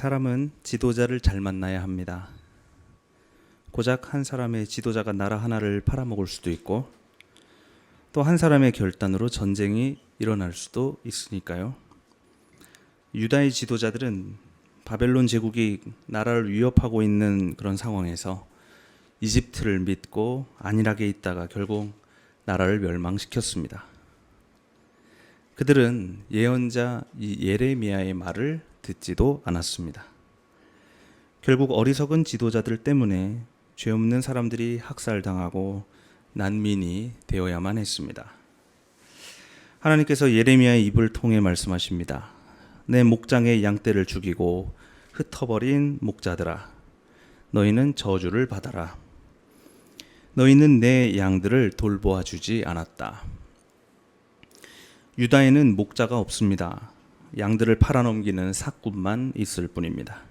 사람은 지도자를 잘 만나야 합니다. 고작 한 사람의 지도자가 나라 하나를 팔아먹을 수도 있고 또 한 사람의 결단으로 전쟁이 일어날 수도 있으니까요. 유다의 지도자들은 바벨론 제국이 나라를 위협하고 있는 그런 상황에서 이집트를 믿고 안일하게 있다가 결국 나라를 멸망시켰습니다. 그들은 예언자 이 예레미야의 말을 듣지도 않았습니다. 결국 어리석은 지도자들 때문에 죄 없는 사람들이 학살당하고 난민이 되어야만 했습니다. 하나님께서 예레미야의 입을 통해 말씀하십니다. 내 목장의 양떼를 죽이고 흩어버린 목자들아, 너희는 저주를 받아라. 너희는 내 양들을 돌보아 주지 않았다. 유다에는 목자가 없습니다. 양들을 팔아넘기는 사꾼만 있을 뿐입니다.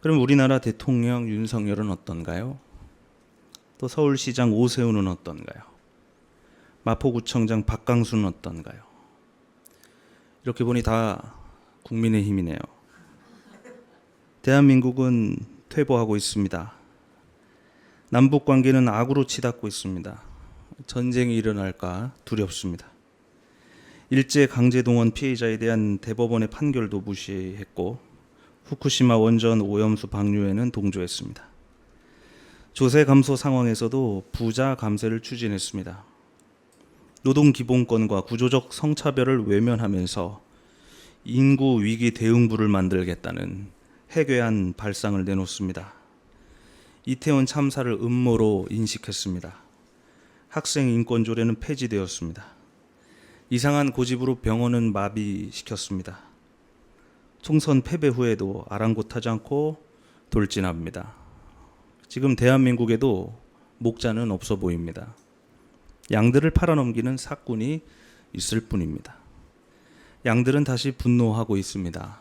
그럼 우리나라 대통령 윤석열은 어떤가요? 또 서울시장 오세훈은 어떤가요? 마포구청장 박강수는 어떤가요? 이렇게 보니 다 국민의힘이네요. 대한민국은 퇴보하고 있습니다. 남북 관계는 악으로 치닫고 있습니다. 전쟁이 일어날까 두렵습니다. 일제 강제동원 피해자에 대한 대법원의 판결도 무시했고 후쿠시마 원전 오염수 방류에는 동조했습니다. 조세 감소 상황에서도 부자 감세를 추진했습니다. 노동 기본권과 구조적 성차별을 외면하면서 인구 위기 대응부를 만들겠다는 해괴한 발상을 내놓습니다. 이태원 참사를 음모로 인식했습니다. 학생 인권 조례는 폐지되었습니다. 이상한 고집으로 병원은 마비시켰습니다. 총선 패배 후에도 아랑곳하지 않고 돌진합니다. 지금 대한민국에도 목자는 없어 보입니다. 양들을 팔아넘기는 사꾼이 있을 뿐입니다. 양들은 다시 분노하고 있습니다.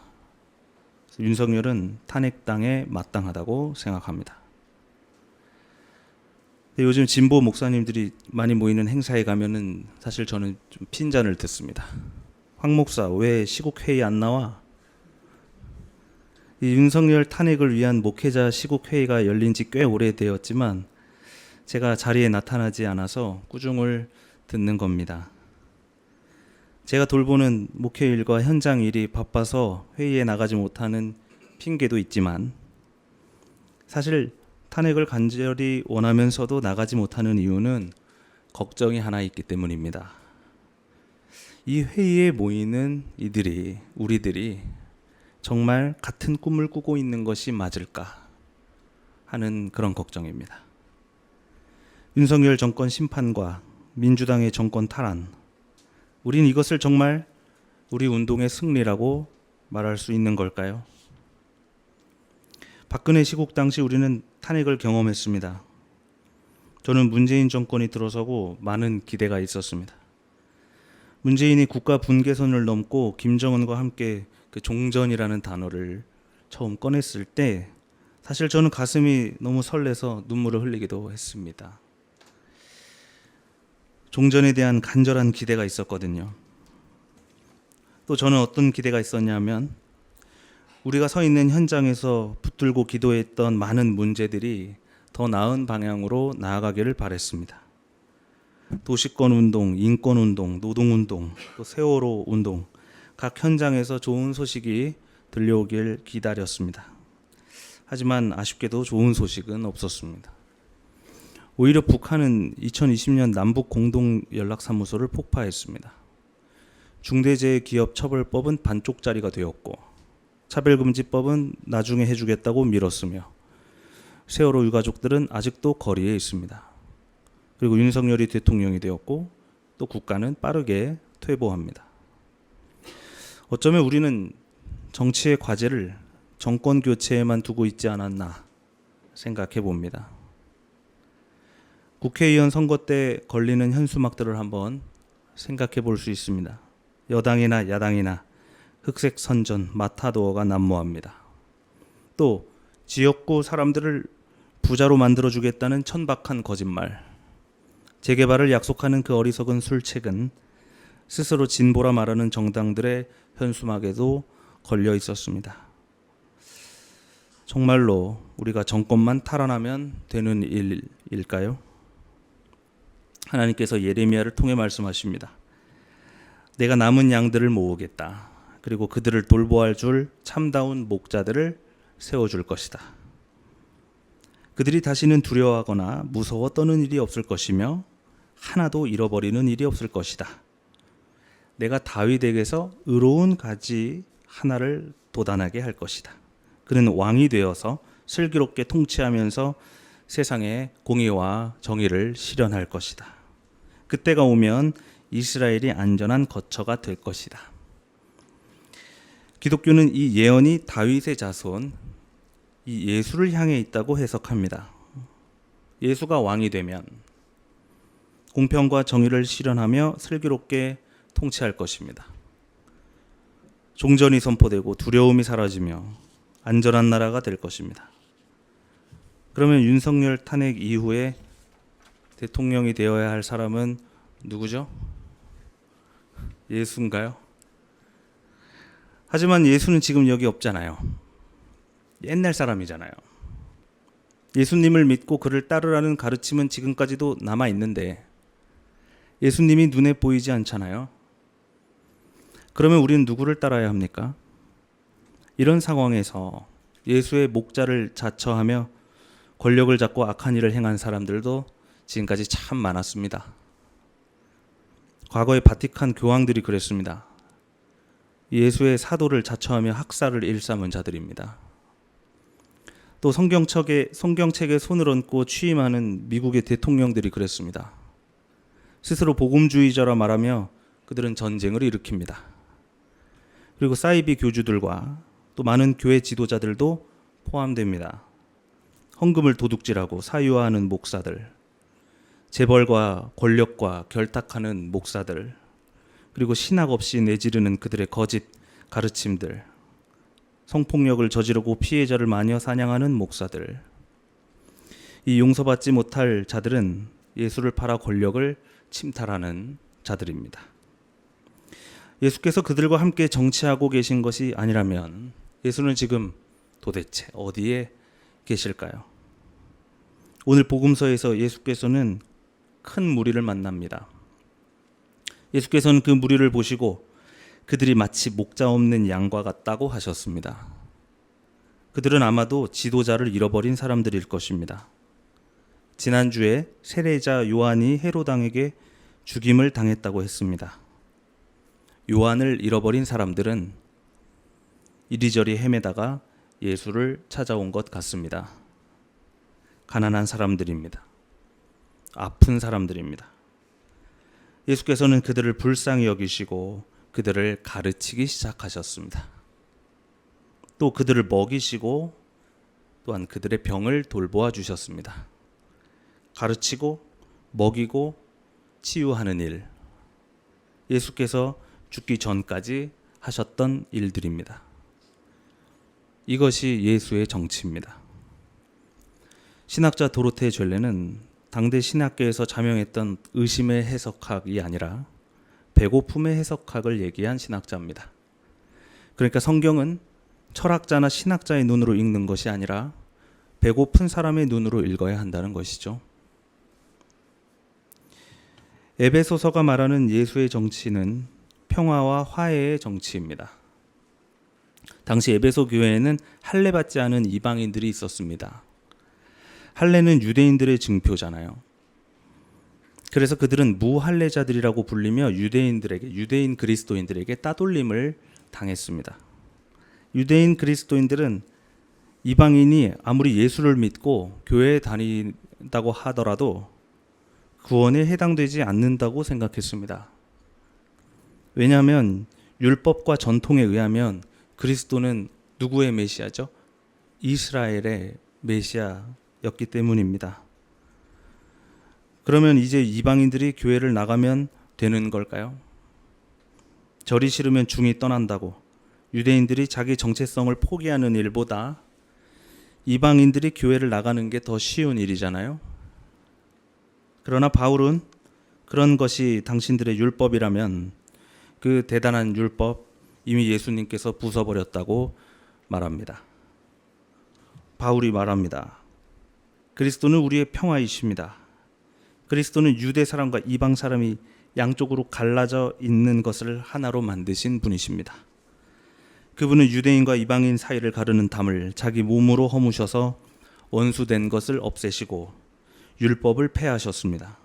윤석열은 탄핵당에 마땅하다고 생각합니다. 요즘 진보 목사님들이 많이 모이는 행사에 가면은 사실 저는 좀 핀잔을 듣습니다. 황 목사 왜 시국회의 안 나와? 이 윤석열 탄핵을 위한 목회자 시국회의가 열린 지 꽤 오래되었지만 제가 자리에 나타나지 않아서 꾸중을 듣는 겁니다. 제가 돌보는 목회 일과 현장 일이 바빠서 회의에 나가지 못하는 핑계도 있지만 사실 탄핵을 간절히 원하면서도 나가지 못하는 이유는 걱정이 하나 있기 때문입니다. 이 회의에 모이는 우리들이 정말 같은 꿈을 꾸고 있는 것이 맞을까 하는 그런 걱정입니다. 윤석열 정권 심판과 민주당의 정권 탈환, 우린 이것을 정말 우리 운동의 승리라고 말할 수 있는 걸까요? 박근혜 시국 당시 우리는 탄핵을 경험했습니다. 저는 문재인 정권이 들어서고 많은 기대가 있었습니다. 문재인이 국가 분계선을 넘고 김정은과 함께 그 종전이라는 단어를 처음 꺼냈을 때 사실 저는 가슴이 너무 설레서 눈물을 흘리기도 했습니다. 종전에 대한 간절한 기대가 있었거든요. 또 저는 어떤 기대가 있었냐면 우리가 서 있는 현장에서 붙들고 기도했던 많은 문제들이 더 나은 방향으로 나아가기를 바랬습니다. 도시권 운동, 인권 운동, 노동 운동, 또 세월호 운동, 각 현장에서 좋은 소식이 들려오길 기다렸습니다. 하지만 아쉽게도 좋은 소식은 없었습니다. 오히려 북한은 2020년 남북 공동연락사무소를 폭파했습니다. 중대재해기업처벌법은 반쪽짜리가 되었고 차별금지법은 나중에 해주겠다고 미뤘으며 세월호 유가족들은 아직도 거리에 있습니다. 그리고 윤석열이 대통령이 되었고 또 국가는 빠르게 퇴보합니다. 어쩌면 우리는 정치의 과제를 정권 교체에만 두고 있지 않았나 생각해 봅니다. 국회의원 선거 때 걸리는 현수막들을 한번 생각해 볼 수 있습니다. 여당이나 야당이나 흑색 선전, 마타도어가 난무합니다. 또 지역구 사람들을 부자로 만들어주겠다는 천박한 거짓말, 재개발을 약속하는 그 어리석은 술책은 스스로 진보라 말하는 정당들의 현수막에도 걸려 있었습니다. 정말로 우리가 정권만 탈환하면 되는 일일까요? 하나님께서 예레미야를 통해 말씀하십니다. 내가 남은 양들을 모으겠다. 그리고 그들을 돌보아 줄 참다운 목자들을 세워줄 것이다. 그들이 다시는 두려워하거나 무서워 떠는 일이 없을 것이며 하나도 잃어버리는 일이 없을 것이다. 내가 다윗에게서 의로운 가지 하나를 돋아나게 할 것이다. 그는 왕이 되어서 슬기롭게 통치하면서 세상에 공의와 정의를 실현할 것이다. 그때가 오면 이스라엘이 안전한 거처가 될 것이다. 기독교는 이 예언이 다윗의 자손, 이 예수를 향해 있다고 해석합니다. 예수가 왕이 되면 공평과 정의를 실현하며 슬기롭게 통치할 것입니다. 종전이 선포되고 두려움이 사라지며 안전한 나라가 될 것입니다. 그러면 윤석열 탄핵 이후에 대통령이 되어야 할 사람은 누구죠? 예수인가요? 하지만 예수는 지금 여기 없잖아요. 옛날 사람이잖아요. 예수님을 믿고 그를 따르라는 가르침은 지금까지도 남아 있는데 예수님이 눈에 보이지 않잖아요. 그러면 우리는 누구를 따라야 합니까? 이런 상황에서 예수의 목자를 자처하며 권력을 잡고 악한 일을 행한 사람들도 지금까지 참 많았습니다. 과거의 바티칸 교황들이 그랬습니다. 예수의 사도를 자처하며 학살을 일삼은 자들입니다. 또 성경책에 손을 얹고 취임하는 미국의 대통령들이 그랬습니다. 스스로 복음주의자라 말하며 그들은 전쟁을 일으킵니다. 그리고 사이비 교주들과 또 많은 교회 지도자들도 포함됩니다. 헌금을 도둑질하고 사유화하는 목사들, 재벌과 권력과 결탁하는 목사들, 그리고 신학 없이 내지르는 그들의 거짓 가르침들, 성폭력을 저지르고 피해자를 마녀 사냥하는 목사들, 이 용서받지 못할 자들은 예수를 팔아 권력을 침탈하는 자들입니다. 예수께서 그들과 함께 정치하고 계신 것이 아니라면 예수는 지금 도대체 어디에 계실까요? 오늘 복음서에서 예수께서는 큰 무리를 만납니다. 예수께서는 그 무리를 보시고 그들이 마치 목자 없는 양과 같다고 하셨습니다. 그들은 아마도 지도자를 잃어버린 사람들일 것입니다. 지난주에 세례자 요한이 헤로당에게 죽임을 당했다고 했습니다. 요한을 잃어버린 사람들은 이리저리 헤매다가 예수를 찾아온 것 같습니다. 가난한 사람들입니다. 아픈 사람들입니다. 예수께서는 그들을 불쌍히 여기시고 그들을 가르치기 시작하셨습니다. 또 그들을 먹이시고 또한 그들의 병을 돌보아 주셨습니다. 가르치고 먹이고 치유하는 일, 예수께서 죽기 전까지 하셨던 일들입니다. 이것이 예수의 정치입니다. 신학자 도로테 죘레는 당대 신학계에서 자명했던 의심의 해석학이 아니라 배고픔의 해석학을 얘기한 신학자입니다. 그러니까 성경은 철학자나 신학자의 눈으로 읽는 것이 아니라 배고픈 사람의 눈으로 읽어야 한다는 것이죠. 에베소서가 말하는 예수의 정치는 평화와 화해의 정치입니다. 당시 에베소 교회에는 할례받지 않은 이방인들이 있었습니다. 할례는 유대인들의 증표잖아요. 그래서 그들은 무할례자들이라고 불리며 유대인 그리스도인들에게 따돌림을 당했습니다. 유대인 그리스도인들은 이방인이 아무리 예수를 믿고 교회에 다닌다고 하더라도 구원에 해당되지 않는다고 생각했습니다. 왜냐하면 율법과 전통에 의하면 그리스도는 누구의 메시아죠? 이스라엘의 메시아였기 때문입니다. 그러면 이제 이방인들이 교회를 나가면 되는 걸까요? 절이 싫으면 중이 떠난다고 유대인들이 자기 정체성을 포기하는 일보다 이방인들이 교회를 나가는 게 더 쉬운 일이잖아요. 그러나 바울은 그런 것이 당신들의 율법이라면 그 대단한 율법 이미 예수님께서 부숴버렸다고 말합니다. 바울이 말합니다. 그리스도는 우리의 평화이십니다. 그리스도는 유대 사람과 이방 사람이 양쪽으로 갈라져 있는 것을 하나로 만드신 분이십니다. 그분은 유대인과 이방인 사이를 가르는 담을 자기 몸으로 허무셔서 원수된 것을 없애시고 율법을 폐하셨습니다.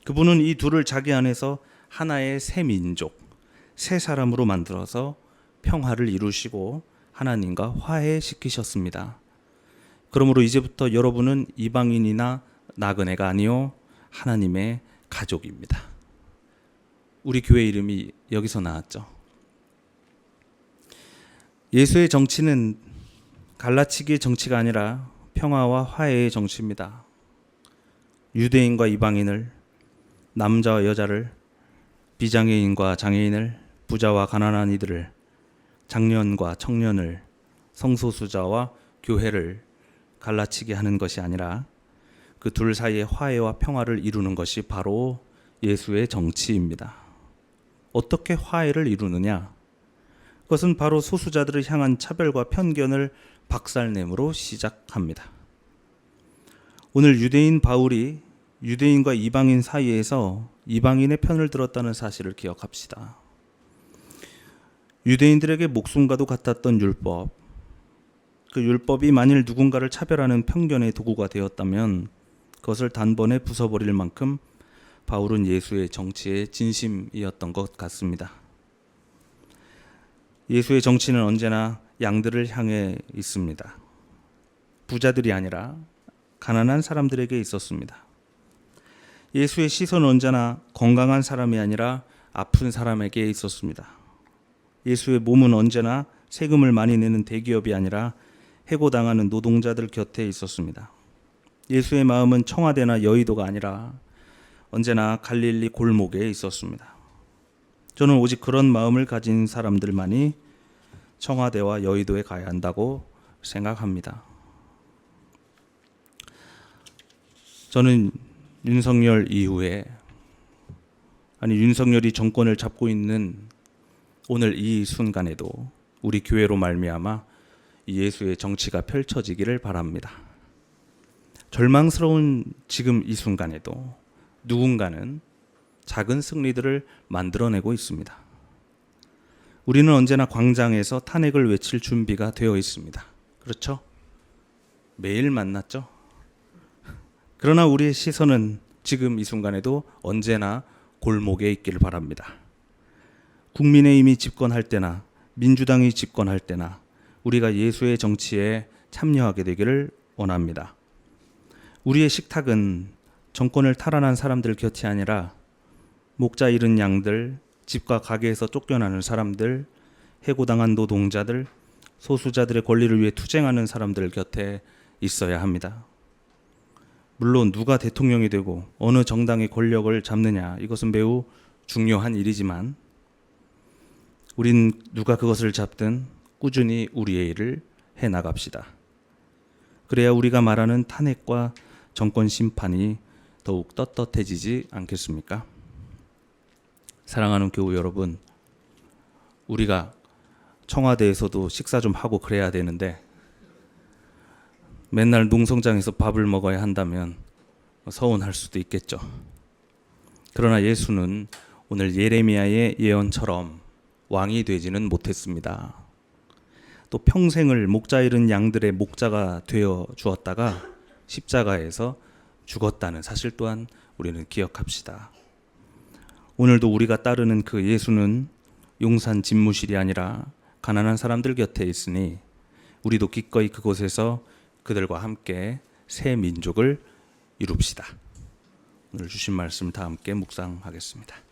그분은 이 둘을 자기 안에서 하나의 새 민족, 새 사람으로 만들어서 평화를 이루시고 하나님과 화해시키셨습니다. 그러므로 이제부터 여러분은 이방인이나 나그네가 아니요 하나님의 가족입니다. 우리 교회 이름이 여기서 나왔죠. 예수의 정치는 갈라치기의 정치가 아니라 평화와 화해의 정치입니다. 유대인과 이방인을, 남자와 여자를, 비장애인과 장애인을, 부자와 가난한 이들을, 장년과 청년을, 성소수자와 교회를 갈라치게 하는 것이 아니라 그 둘 사이의 화해와 평화를 이루는 것이 바로 예수의 정치입니다. 어떻게 화해를 이루느냐? 그것은 바로 소수자들을 향한 차별과 편견을 박살냄으로 시작합니다. 오늘 유대인 바울이 유대인과 이방인 사이에서 이방인의 편을 들었다는 사실을 기억합시다. 유대인들에게 목숨과도 같았던 율법, 그 율법이 만일 누군가를 차별하는 편견의 도구가 되었다면 그것을 단번에 부숴버릴 만큼 바울은 예수의 정치에 진심이었던 것 같습니다. 예수의 정치는 언제나 양들을 향해 있습니다. 부자들이 아니라 가난한 사람들에게 있었습니다. 예수의 시선은 언제나 건강한 사람이 아니라 아픈 사람에게 있었습니다. 예수의 몸은 언제나 세금을 많이 내는 대기업이 아니라 해고당하는 노동자들 곁에 있었습니다. 예수의 마음은 청와대나 여의도가 아니라 언제나 갈릴리 골목에 있었습니다. 저는 오직 그런 마음을 가진 사람들만이 청와대와 여의도에 가야 한다고 생각합니다. 저는 윤석열 이후에, 윤석열이 정권을 잡고 있는 오늘 이 순간에도 우리 교회로 말미암아 예수의 정치가 펼쳐지기를 바랍니다. 절망스러운 지금 이 순간에도 누군가는 작은 승리들을 만들어내고 있습니다. 우리는 언제나 광장에서 탄핵을 외칠 준비가 되어 있습니다. 그렇죠? 매일 만났죠? 그러나 우리의 시선은 지금 이 순간에도 언제나 골목에 있기를 바랍니다. 국민의힘이 집권할 때나 민주당이 집권할 때나 우리가 예수의 정치에 참여하게 되기를 원합니다. 우리의 식탁은 정권을 탈환한 사람들 곁이 아니라 목자 잃은 양들, 집과 가게에서 쫓겨나는 사람들, 해고당한 노동자들, 소수자들의 권리를 위해 투쟁하는 사람들 곁에 있어야 합니다. 물론 누가 대통령이 되고 어느 정당의 권력을 잡느냐, 이것은 매우 중요한 일이지만 우린 누가 그것을 잡든 꾸준히 우리의 일을 해나갑시다. 그래야 우리가 말하는 탄핵과 정권 심판이 더욱 떳떳해지지 않겠습니까? 사랑하는 교우 여러분, 우리가 청와대에서도 식사 좀 하고 그래야 되는데 맨날 농성장에서 밥을 먹어야 한다면 서운할 수도 있겠죠. 그러나 예수는 오늘 예레미야의 예언처럼 왕이 되지는 못했습니다. 또 평생을 목자 잃은 양들의 목자가 되어 주었다가 십자가에서 죽었다는 사실 또한 우리는 기억합시다. 오늘도 우리가 따르는 그 예수는 용산 집무실이 아니라 가난한 사람들 곁에 있으니 우리도 기꺼이 그곳에서 그들과 함께 새 민족을 이룹시다. 오늘 주신 말씀 다 함께 묵상하겠습니다.